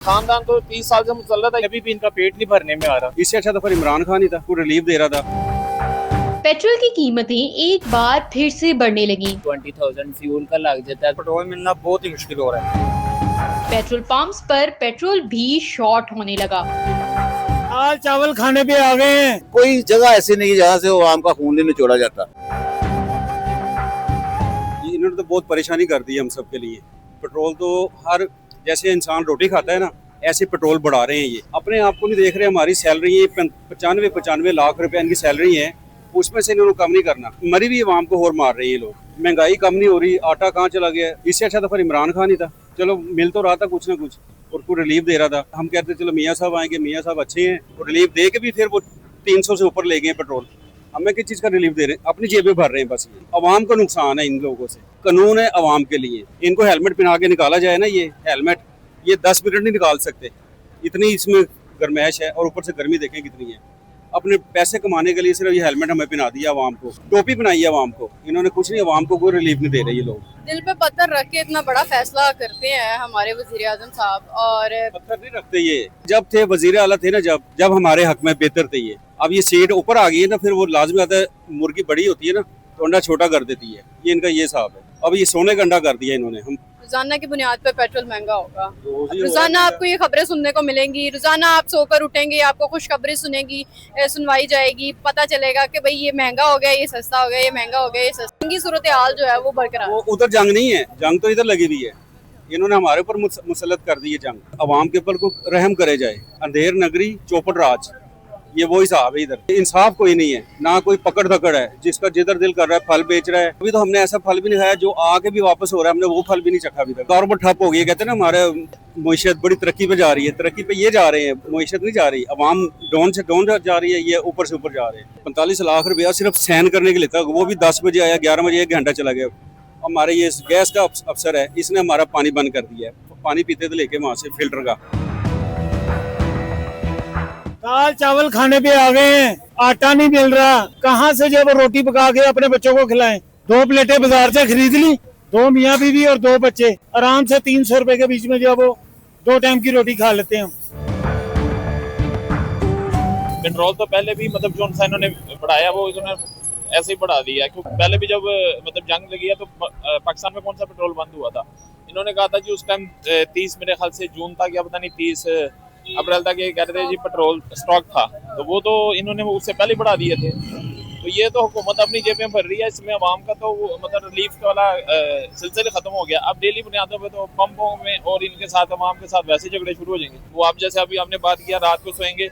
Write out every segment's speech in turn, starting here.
खानदान तो 30 साल से मुसल्लत है, अभी भी इनका पेट नहीं भरने में आ रहा। इससे अच्छा तो फिर इमरान खान ही था, वो रिलीफ दे रहा था। पेट्रोल की कीमतें एक बार फिर से बढ़ने लगी। 20,000 फ्यूल का लग जाता है, पेट्रोल मिलना बहुत ही मुश्किल हो रहा है। पेट्रोल पंप्स पर पेट्रोल भी शॉर्ट होने लगा। दाल चावल खाने पे आ गए हैं। कोई जगह ऐसी नहीं जहाँ से वो आम का खून नहीं निचोड़ा जाता। इन्होंने तो बहुत परेशानी कर दी है हम सब के लिए। पेट्रोल तो हर जैसे इंसान रोटी खाता है ना, ऐसे पेट्रोल बढ़ा रहे हैं। ये अपने आप को नहीं देख रहे। हमारी सैलरी है 95 लाख रुपए इनकी सैलरी है, उसमें से इन्होंने कम नहीं करना। मरी भी आवाम को और मार रही है लोग। महंगाई कम नहीं हो रही, आटा कहाँ चला गया। इससे अच्छा तो फिर इमरान खान ही था। चलो मिल तो रहा था कुछ ना कुछ, और को रिलीफ दे रहा था। हम कहते चलो मियाँ साहब आएंगे, मियाँ साहब अच्छे हैं, और रिलीफ दे के भी फिर वो 300 से ऊपर ले गए पेट्रोल। हमें किस चीज़ का रिलीफ दे रहे हैं? अपनी जेबें भर रहे हैं बस। ये अवाम को नुकसान है इन लोगों से। कानून है अवाम के लिए। इनको हेलमेट पहना के निकाला जाए ना, ये हेलमेट ये 10 मिनट नहीं निकाल सकते, इतनी इसमें गर्मैश है। और ऊपर से गर्मी देखें कितनी है। अपने पैसे कमाने के लिए सिर्फ ये हेलमेट हमें पहना दिया अवाम को, टोपी पहनाई है अवाम को। इन्होंने कुछ नहीं, अवाम को कोई रिलीफ नहीं दे रहे ये लोग। दिल पे पत्थर रख के इतना बड़ा फैसला करते हैं हमारे वजीर आजम साहब। और पत्थर नहीं रखते ये। जब थे वजीर आला थे ना, जब हमारे हक में बेहतर थे ये। अब ये सीट ऊपर आ गई है ना, फिर वो लाजमी आता है। मुर्गी बड़ी होती है ना तो अंडा छोटा कर देती है। ये इनका ये हिसाब है। अब ये सोने का अंडा कर दिया इन्होंने। हम रोजाना की बुनियाद पे पेट्रोल महंगा होगा। रोज ही रोजाना आपको ये खबरें सुनने को मिलेंगी। रोजाना आप सोकर उठेंगे, आपको खुशखबरी सुनवाई जाएगी। पता चलेगा कि भाई ये महंगा हो गया, ये सस्ता हो गया, ये महंगा हो गया, ये सस्ता। की सूरत हाल जो है वो बरकरार। वो उधर जंग नहीं है, जंग तो इधर लगी हुई है। इन्होंने हमारे ऊपर मुसल्लत कर दी है जंग। अवाम के ऊपर को रहम करे जाए। अंधेर नगरी चौपट राज, ये वो हिसाब है। इधर इंसाफ कोई नहीं है, ना कोई पकड़ धकड़ है। जिसका जिधर दिल कर रहा है फल बेच रहा है। अभी तो हमने ऐसा फल भी नहीं खाया जो आके भी वापस हो रहा है। हमने वो फल भी नहीं चखा अभी तक। गवर्नमेंट ठप हो गई है। कहते हैं ना हमारे मुईशत बड़ी तरक्की पे जा रही है, तरक्की पे ये जा रहे हैं, मुईशत नहीं जा रही। अवाम डाउन से डाउन जा रही है, ये ऊपर से ऊपर जा रहे हैं। 45 लाख रुपया सिर्फ सहन करने के लिए था। वो भी 10 बजे आया, 11 बजे 1 घंटा चला गया। हमारे ये गैस का अफसर है, इसने हमारा पानी बंद कर दिया है। पानी पीते थे लेके वहाँ से फिल्टर का। दाल चावल खाने पे आ गए हैं। आटा नहीं मिल रहा, कहाँ से जब रोटी पका के अपने बच्चों को खिलाएं। 2 प्लेटें बाजार से खरीद ली, 2 मियाँ बीवी और 2 बच्चे आराम से 300 रुपए के बीच में जो वो 2 टाइम की रोटी खा लेते हैं हम। पेट्रोल तो पहले भी मतलब जो इन्होंने बढ़ाया वो इन्होंने ऐसे ही बढ़ा दिया। क्योंकि पहले भी जब मतलब जंग लगी है तो पाकिस्तान में कौन सा पेट्रोल बंद हुआ था। इन्होंने कहा था कि उस टाइम 30 मेरे ख्याल से जून तक या पता नहीं 30 अप्रैल तक ये कह रहे थे जी पेट्रोल स्टॉक था। तो वो तो इन्होंने उससे पहले बढ़ा दिए थे। तो ये तो हुकूमत अपनी जेबें भर रही है। इसमें आवाम का तो मतलब रिलीफ वाला सिलसिले खत्म हो गया। अब डेली बुनियादों पे तो पंपों में और इनके साथ अवाम के साथ वैसे झगड़े शुरू हो जाएंगे। वो आप जैसे अभी आपने बात किया रात को सोएंगे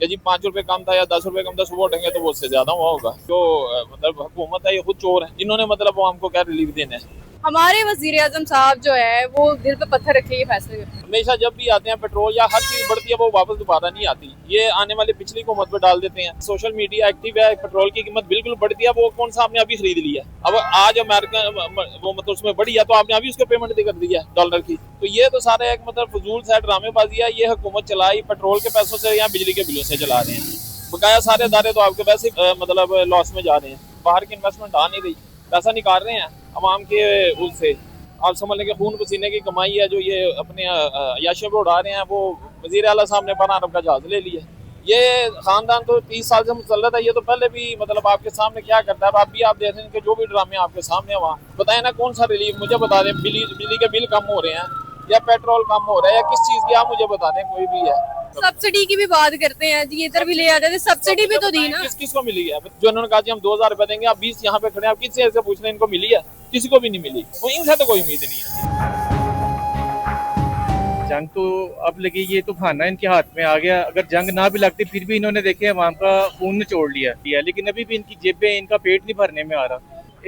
कि जी 5 रुपए कम था या 10 रुपए कम था, सुबह उठेंगे तो वो उससे ज्यादा हुआ होगा। जो मतलब हुकूमत है ये खुद चोर है, जिन्होंने मतलब आवाम को क्या रिलीफ देना है। हमारे वजीर आजम साहब जो है वो दिल पे पत्थर रख के ये फैसले करते हैं। हमेशा जब भी आते हैं पेट्रोल या हर चीज बढ़ती है वो वापस दोबारा नहीं आती। ये आने वाले पिछली हुकूमत पे डाल देते हैं। सोशल मीडिया एक्टिव है, पेट्रोल की कीमत बिल्कुल बढ़ती है। वो कौन सा आपने अभी खरीद लिया? अब आज अमेरिका वो मतलब उसमें बढ़ी है तो आपने अभी उसको पेमेंट कर दी है डॉलर की। तो ये तो सारा एक मतलब फजूल सा ड्रामेबाजी है। ये हुकूमत चलाई पेट्रोल के पैसों से या बिजली के बिलों से चला रहे हैं। बकाया सारे इदारे तो आपके वैसे मतलब लॉस में जा रहे हैं। बाहर की इन्वेस्टमेंट आ नहीं रही, पैसा निकाल रहे हैं अवाम के उससे। आप समझ लें कि खून पसीने की कमाई है जो ये अपने अयाशियों पे उड़ा रहे हैं। वो वजीर आला साहब ने 12 अरब का जहाज ले लिया। ये खानदान तो 30 साल से मुसल्लत है। ये तो पहले भी मतलब आपके सामने क्या करता है। अब भी आप देख रहे हैं कि जो भी ड्रामे आपके सामने वहाँ बताए ना, कौन सा रिलीफ मुझे बता दें। बिजली के बिल कम हो रहे हैं या पेट्रोल कम हो रहा है या किस चीज की आप मुझे बता दें, कोई भी है। सब्सिडी की भी बात करते हैं जी, इधर भी ले आते थे। सब्सिडी भी तो दी ना। किसको मिली है? जो उन्होंने कहा हम 2000 रुपए देंगे, आप 20 यहाँ पे खड़े, आप किसी से पूछ रहे हैं इनको मिली है? किसी को भी नहीं मिली। वो इनसे तो कोई उम्मीद नहीं है। जंग तो अब लगी, ये तो खाना इनके हाथ में आ गया। अगर जंग ना भी लगती फिर भी इन्होंने देखे अवाम का खून निचोड़ लिया। लेकिन अभी भी इनकी जेबें, इनका पेट नहीं भरने में आ रहा।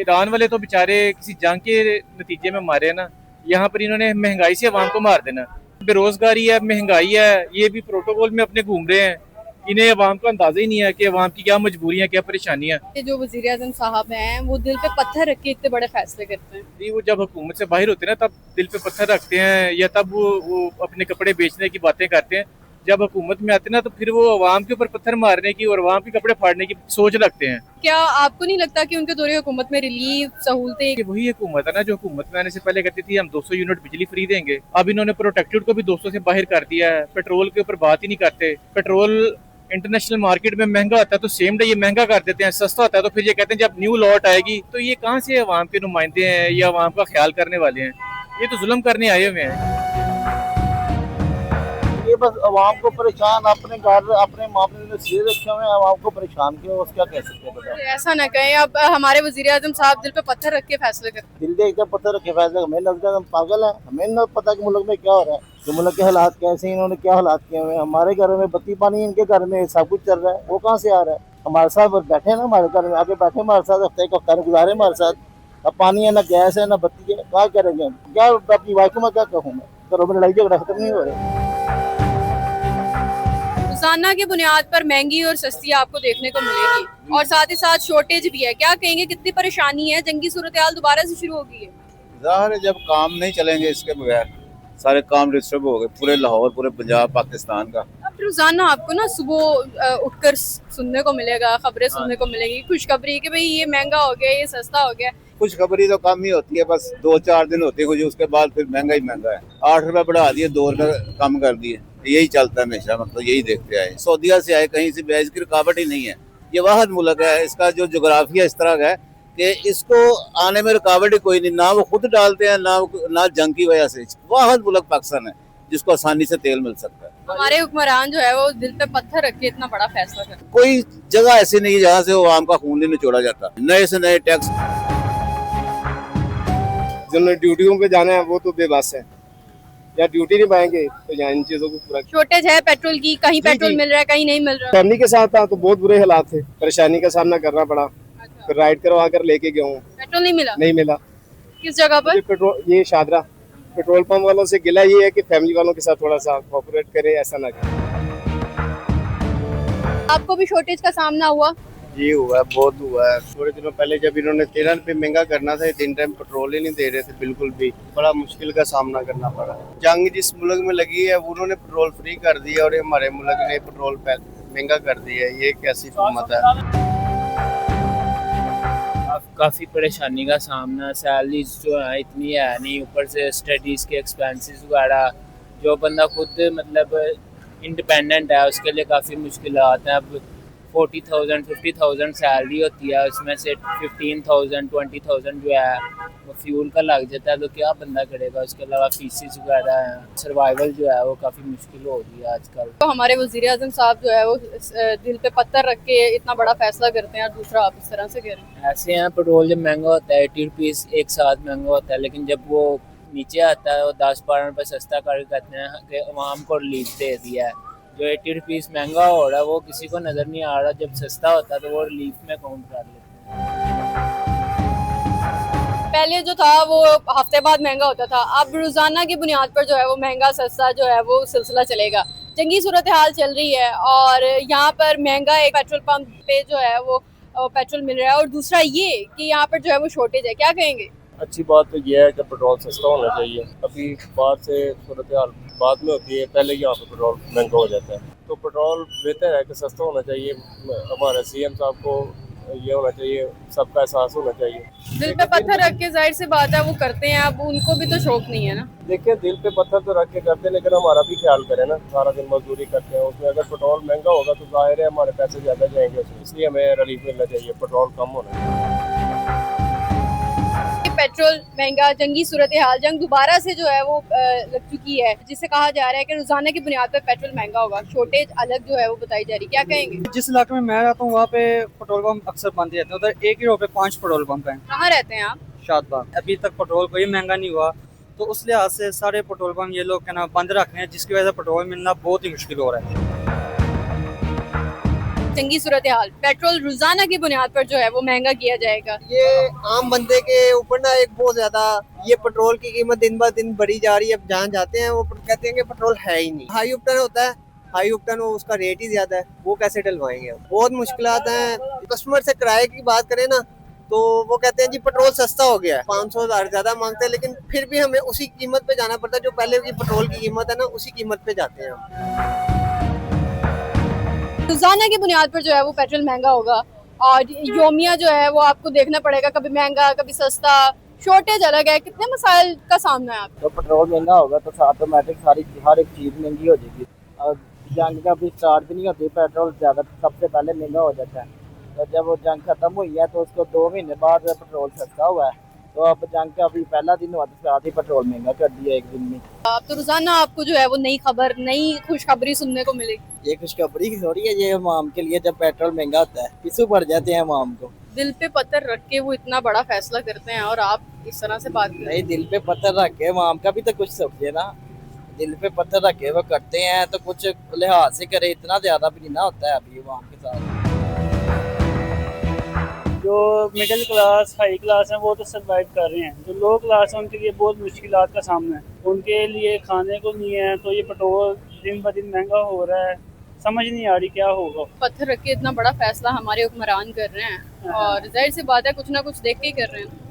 ईरान वाले तो बेचारे किसी जंग के नतीजे में मारे ना। यहाँ पर इन्होंने महंगाई से अवाम को मार देना। बेरोजगारी है, महंगाई है, ये भी प्रोटोकॉल में अपने घूम रहे हैं। इन्हें अवाम का अंदाजा ही नहीं है कि अवाम की क्या मजबूरियां, क्या परेशानियां। जो वजीर आजम साहब हैं वो दिल पे पत्थर रख के इतने बड़े फैसले करते हैं। वो जब हुकूमत से बाहर होते हैं ना तब दिल पे पत्थर रखते हैं, या तब वो अपने कपड़े बेचने की बातें करते हैं। जब हुकूमत में आते ना तो फिर वो अवाम के ऊपर पत्थर मारने की और अवाम के कपड़े फाड़ने की सोच रखते हैं। क्या आपको नहीं लगता कि उनके दौरे हुकूमत में रिलीफ सहूलतें कि वही हुकूमत है ना जो हुकूमत में आने से पहले कहती थी हम 200 यूनिट बिजली फ्री देंगे, अब इन्होंने प्रोटेक्टेड को भी 200 से बाहर कर दिया है। पेट्रोल के ऊपर बात ही नहीं करते। पेट्रोल इंटरनेशनल मार्केट में महंगा होता है तो सेम डे ये महंगा कर देते हैं, सस्ता होता है तो फिर ये कहते हैं जब न्यू लॉट आएगी। तो ये कहाँ से अवाम के नुमाइंदे हैं या अवाम का ख्याल करने वाले हैं? ये तो जुल्म करने आए हुए हैं। ये बस आवाम को परेशान अपने घर अपने मामले में सिर रखे हुए हैं, आवाम को परेशान किया, उसका क्या कह सकते हैं बताओ। ऐसा ना कहें, अब हमारे वजीर आजम साहब दिल पे पत्थर रख के फैसले करते दिल दे एकदम पत्थर रखे फैसले, हमें लगता है हम पागल हैं, हमें नहीं पता कि मुल्क में क्या हो रहा है, कि मुल्क के हालात कैसे हैं, इन्होंने क्या हालात किए हुए हैं। हमारे घर में बत्ती पानी, इनके घर में सब कुछ चल रहा है, वो कहाँ से आ रहा है। हमारे साथ बैठे ना, हमारे घर में आके बैठे हमारे साथ, हफ्ते एक हफ्ता गुजारे हमारे साथ। अब पानी है ना, गैस है ना, बत्ती है, क्या करेंगे हम? क्या अपनी वाइफ को मैं क्या कहूँ? मैं घरों में लड़ाई झगड़ा खत्म नहीं हो रहे। रोजाना की बुनियाद पर महंगी और सस्ती आपको देखने को मिलेगी और साथ ही साथ शॉर्टेज भी है। क्या कहेंगे, कितनी परेशानी है? जंगी सूरत हाल दोबारा से शुरू हो गई है। जाहिर है जब काम नहीं चलेंगे इसके बगैर, सारे काम डिस्टर्ब हो गए पूरे लाहौर, पूरे पंजाब, पाकिस्तान का। अब रोजाना आपको ना सुबह उठकर सुनने को मिलेगा, खबरें सुनने को मिलेगी, खुशखबरी कि भाई ये महंगा हो गया, ये सस्ता हो गया। खुशखबरी तो कम ही होती है, बस 2-4 दिन होती है, उसके बाद फिर महंगा ही महंगा है। 8 रुपए बढ़ा दिए, 2 रुपए कम कर दिए, यही चलता है हमेशा, मतलब यही देखते आए। सऊदीया से आए, कहीं से भी इसकी रुकावट ही नहीं है। ये वाहद मुल्क है, इसका जो जोग्राफिया इस तरह का है कि इसको आने में रुकावट ही कोई नहीं, ना वो खुद डालते हैं ना जंग की वजह से। वाहद मुल्क पाकिस्तान है जिसको आसानी से तेल मिल सकता है। हमारे हुक्मरान जो है वो दिल पे पत्थर रख के इतना बड़ा फैसला कर। कोई जगह ऐसी नहीं है जहाँ से वो आम का खून नहीं निचोड़ा जाता। नए से नए टैक्स, जिन्होंने ड्यूटियों पे जाना है वो तो बेबस है, या ड्यूटी नहीं पाएंगे तो यहाँ इन चीजों को पूरा। शॉर्टेज है पेट्रोल की, कहीं पेट्रोल मिल रहा है, कहीं नहीं मिल रहा। फैमिली के साथ था तो बहुत बुरे हालात थे, परेशानी का सामना करना पड़ा। फिर राइड करवा कर लेके गया हूँ, पेट्रोल नहीं मिला। नहीं मिला। किस जगह पर? पेट्रोल ये शादरा पेट्रोल पंप वालों से गिला ये है कि फैमिली वालों के साथ थोड़ा सा कोऑपरेट करे, ऐसा ना करे। आपको भी शॉर्टेज का सामना हुआ? ये हुआ है, बहुत हुआ है। थोड़े दिनों पहले जब इन्होंने 13 रुपए महंगा करना था, 3 टाइम पेट्रोल ही नहीं दे रहे थे बिल्कुल भी, बड़ा मुश्किल का सामना करना पड़ा। जंग जिस मुल्क में लगी है उन्होंने पेट्रोल फ्री कर दिया और हमारे मुल्क ने पेट्रोल महंगा कर दिया है। ये कैसी हुकूमत है? काफ़ी परेशानी का सामना, सैलरीज जो है इतनी है नहीं, ऊपर से स्टडीज़ के एक्सपेंसेस वगैरह, जो बंदा खुद मतलब इंडिपेंडेंट है उसके लिए काफ़ी मुश्किलात हैं। अब 40,000 50,000 सैलरी होती है, उसमें से 15,000 20,000 जो है वो फ्यूल का लग जाता है, तो क्या बंदा करेगा। उसके अलावा फीसिस वगैरह हैं, सर्वाइवल जो है वो काफ़ी मुश्किल हो रही है आजकल। तो हमारे वज़ीर आज़म साहब जो है वो दिल पे पत्थर रख के इतना बड़ा फैसला करते हैं और दूसरा आप इस तरह से कह रहे हैं। ऐसे हैं, पेट्रोल जब महंगा होता है 80 रुपीज़ एक साथ महंगा होता है, लेकिन जब वो नीचे आता है वो 10-12 रुपये सस्ता कर कहते हैं कि अवाम को रिलीफ दे दिया है। जो 80 रुपीज़ महंगा हो रहा है वो किसी को नज़र नहीं आ रहा, जब सस्ता होता है तो वो रिलीफ में काउंट कर लेते हैं। पहले जो था वो हफ्ते बाद महंगा होता था, अब रोजाना की बुनियाद पर जो है वो महंगा सस्ता जो है वो सिलसिला चलेगा। जंगी सूरत हाल चल रही है और यहाँ पर महंगा एक पेट्रोल पंप पे जो है वो पेट्रोल मिल रहा है, और दूसरा ये कि यहाँ पर जो है वो शॉर्टेज है। क्या कहेंगे? अच्छी बात तो ये है कि पेट्रोल सस्ता होना चाहिए। अभी बाहर से सूरत हाल बाद में होती है, पहले यहाँ पे पेट्रोल महंगा हो जाता है, तो पेट्रोल बेहतर है कि सस्ता होना चाहिए। हमारे सीएम साहब को ये होना चाहिए, सबका एहसास होना चाहिए। दिल पे पत्थर रख के जाहिर सी बात है वो करते हैं, अब उनको भी तो शौक नहीं है ना। देखिए, दिल पे पत्थर तो रख के करते हैं, लेकिन हमारा भी ख्याल करें ना, सारा दिन मजदूरी करते हैं, उसमें अगर पेट्रोल महंगा होगा तो जाहिर है हमारे पैसे ज़्यादा जाएंगे उसमें, इसलिए हमें रिलीफ मिलना चाहिए, पेट्रोल कम होना चाहिए। पेट्रोल महंगा, जंगी सूरत हाल, जंग दोबारा से जो है वो लग चुकी है, जिससे कहा जा रहा है कि रोजाना की बुनियाद पर पेट्रोल महंगा होगा, शॉर्टेज अलग जो है वो बताई जा रही है। क्या कहेंगे? जिस इलाके में मैं रहता हूँ वहाँ पे पेट्रोल पंप अक्सर बंद रहते हैं, उधर एक ही रोड पे 5 पेट्रोल पंप हैं। कहाँ रहते हैं आप? शादबाग। अभी तक पेट्रोल कोई महंगा नहीं हुआ, तो उस लिहाज से सारे पेट्रोल पंप ये लोग क्या ना बंद रख रहे हैं, जिसकी वजह से पेट्रोल मिलना बहुत ही मुश्किल हो रहा है। जंगी सूरत हाल, पेट्रोल रोजाना की बुनियाद पर जो है वो महंगा किया जाएगा। ये आम बंदे के ऊपर ना एक बहुत ज्यादा ये पेट्रोल की कीमत दिन ब दिन बढ़ी जा रही है। अब जहाँ जाते हैं वो कहते हैं कि पेट्रोल है ही नहीं। हाई ऑक्टेन होता है, हाई ऑक्टेन वो उसका रेट ही ज्यादा है, वो कैसे डलवाएंगे? बहुत मुश्किलात हैं। कस्टमर से किराए की बात करें ना तो वो कहते हैं जी पेट्रोल सस्ता हो गया है, 500,000 ज्यादा मांगते हैं, लेकिन फिर भी हमें उसी कीमत पे जाना पड़ता है जो पहले की पेट्रोल की कीमत है ना, उसी कीमत पे जाते हैं हम। रोजाना की बुनियाद पर जो है वो पेट्रोल महंगा होगा और योमिया जो है वो आपको देखना पड़ेगा, कभी महंगा कभी सस्ता, शॉर्टेज अलग है। कितने मसाइल का सामना है आपको? तो पेट्रोल महंगा होगा तो ऑटोमेटिक हर एक चीज़ महंगी हो जाएगी। और जंग का भी स्टार्ट भी नहीं होती, पेट्रोल ज़्यादा सबसे पहले महंगा हो जाता है। तो जब वो जंग खत्म हुई है तो उसको 2 महीने बाद पेट्रोल सस्ता हुआ है। तो अब जंग का अभी पहला दिन हुआ तो साथ ही पेट्रोल महंगा कर दिया एक दिन में। अब तो रोजाना आपको जो है वो नई खबर, नई खुशखबरी सुनने को मिलेगी। ये खुशखबरी थोड़ी है, ये अवाम के लिए। जब पेट्रोल महंगा होता है पिछू पड़ जाते हैं अवाम को। दिल पे पत्थर रख के वो इतना बड़ा फैसला करते हैं और आप इस तरह से बात कर रहे हैं। नहीं, दिल पे पत्थर रख के अवाम का भी तो कुछ सोचिए ना। दिल पे पत्थर रख के वो करते हैं तो कुछ लिहाज से करे, इतना ज्यादा भी नहीं ना होता है अभी अवाम के साथ। जो मिडिल क्लास हाई क्लास है वो तो सर्वाइव कर रहे हैं, जो लो क्लास है उनके लिए बहुत मुश्किलात का सामना है। उनके लिए खाने को नहीं है, तो ये पेट्रोल दिन ब दिन महंगा हो रहा है, समझ नहीं आ रही क्या होगा। पत्थर रख के इतना बड़ा फैसला हमारे हुक्मरान कर रहे हैं और जाहिर सी बात है कुछ ना कुछ देख के ही कर रहे हैं।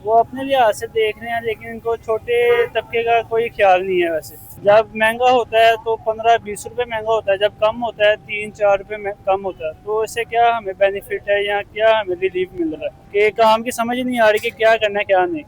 वो अपने लिहाज से देख रहे हैं, लेकिन इनको छोटे तबके का कोई ख्याल नहीं है। वैसे जब महंगा होता है तो 15-20 रुपए महंगा होता है, जब कम होता है 3-4 रुपए कम होता है। तो इससे क्या हमें बेनिफिट है या क्या हमें रिलीफ मिल रहा है कि काम की समझ नहीं आ रही कि क्या करना है क्या नहीं।